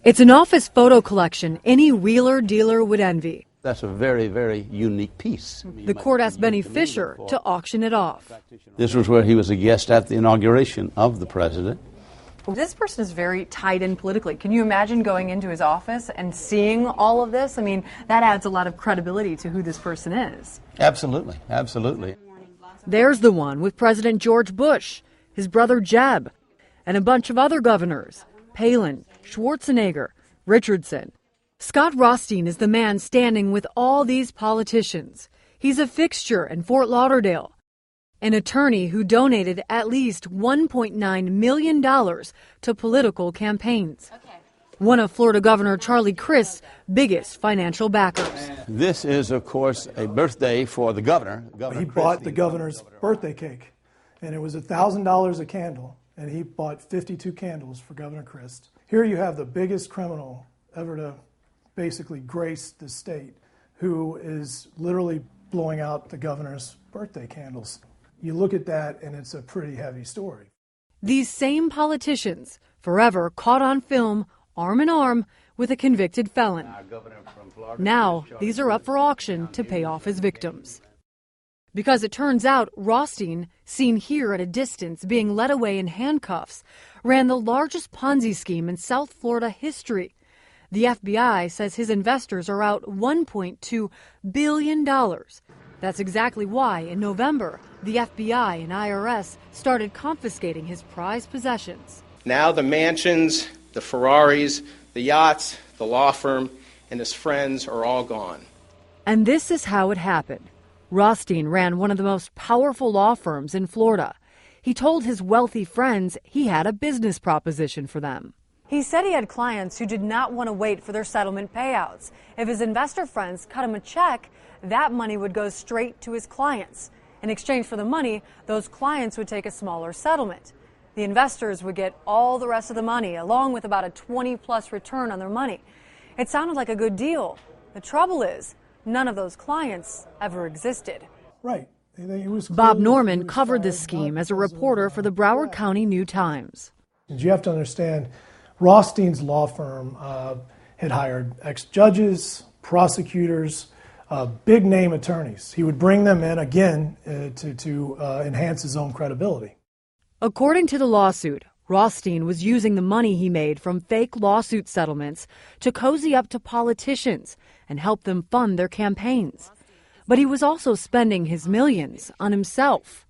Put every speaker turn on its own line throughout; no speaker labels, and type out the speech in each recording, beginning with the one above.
It's an office photo collection any wheeler dealer would envy.
That's a very, very unique piece.
The court asked Benny Fisher to auction it off.
This was where he was a guest at the inauguration of the president.
This person is very tied in politically. Can you imagine going into his office and seeing all of this? I mean, that adds a lot of credibility to who this person is.
Absolutely, absolutely.
There's the one with President George Bush, his brother Jeb, and a bunch of other governors: Palin, Schwarzenegger, Richardson. Scott Rothstein is the man standing with all these politicians. He's a fixture in Fort Lauderdale, an attorney who donated at least $1.9 million to political campaigns. One of Florida Governor Charlie Crist's biggest financial backers.
This is, of course, a birthday for the governor.
He bought the governor's birthday cake, and it was $1,000 a candle, and he bought 52 candles for Governor Crist. Here you have the biggest criminal ever to basically grace the state, who is literally blowing out the governor's birthday candles. You look at that, and it's a pretty heavy story.
These same politicians, forever caught on film, arm in arm with a convicted felon. Now, these are up for auction to pay off his victims. Because it turns out Rothstein, seen here at a distance being led away in handcuffs, ran the largest Ponzi scheme in South Florida history. The FBI says his investors are out $1.2 billion. That's exactly why, in November, the FBI and IRS started confiscating his prized possessions.
Now the mansions, the Ferraris, the yachts, the law firm, and his friends are all gone.
And this is how it happened. Rothstein ran one of the most powerful law firms in Florida. He told his wealthy friends he had a business proposition for them. He said he had clients who did not want to wait for their settlement payouts. If his investor friends cut him a check, that money would go straight to his clients. In exchange for the money, those clients would take a smaller settlement. The investors would get all the rest of the money, along with about a 20+ return on their money. It sounded like a good deal. The trouble is, none of those clients ever existed.
Right.
Bob Norman covered this scheme as a reporter for the Broward County New-Times.
You have to understand, Rothstein's law firm had hired ex-judges, prosecutors, big-name attorneys. He would bring them in, again, to enhance his own credibility.
According to the lawsuit, Rothstein was using the money he made from fake lawsuit settlements to cozy up to politicians and help them fund their campaigns. But he was also spending his millions on himself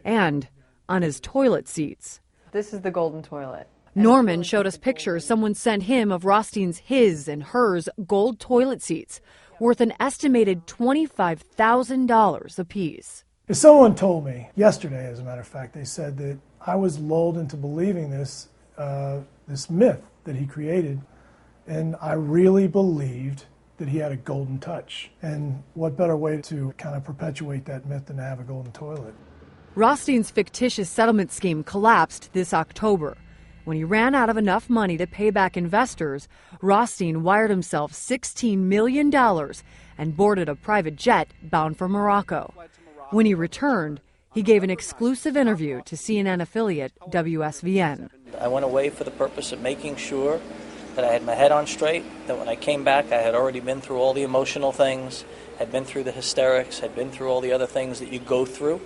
and on his toilet seats.
This is the golden toilet.
Norman showed us pictures someone sent him of Rothstein's his and hers gold toilet seats, worth an estimated $25,000 apiece.
If someone told me yesterday, as a matter of fact, they said that I was lulled into believing this myth that he created, and I really believed that he had a golden touch. And what better way to kind of perpetuate that myth than to have a golden toilet?
Rothstein's fictitious settlement scheme collapsed this October. When he ran out of enough money to pay back investors, Rothstein wired himself $16 million and boarded a private jet bound for Morocco. When he returned, he gave an exclusive interview to CNN affiliate WSVN.
I went away for the purpose of making sure that I had my head on straight, that when I came back I had already been through all the emotional things, had been through the hysterics, had been through all the other things that you go through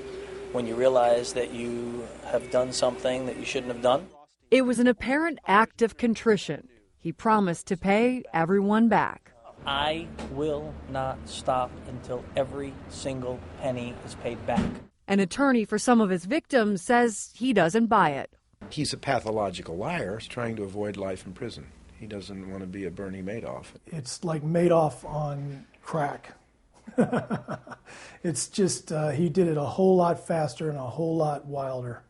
when you realize that you have done something that you shouldn't have done.
It was an apparent act of contrition. He promised to pay everyone back.
I will not stop until every single penny is paid back.
An attorney for some of his victims says he doesn't buy it.
He's a pathological liar trying to avoid life in prison. He doesn't want to be a Bernie Madoff.
It's like Madoff on crack. It's just he did it a whole lot faster and a whole lot wilder.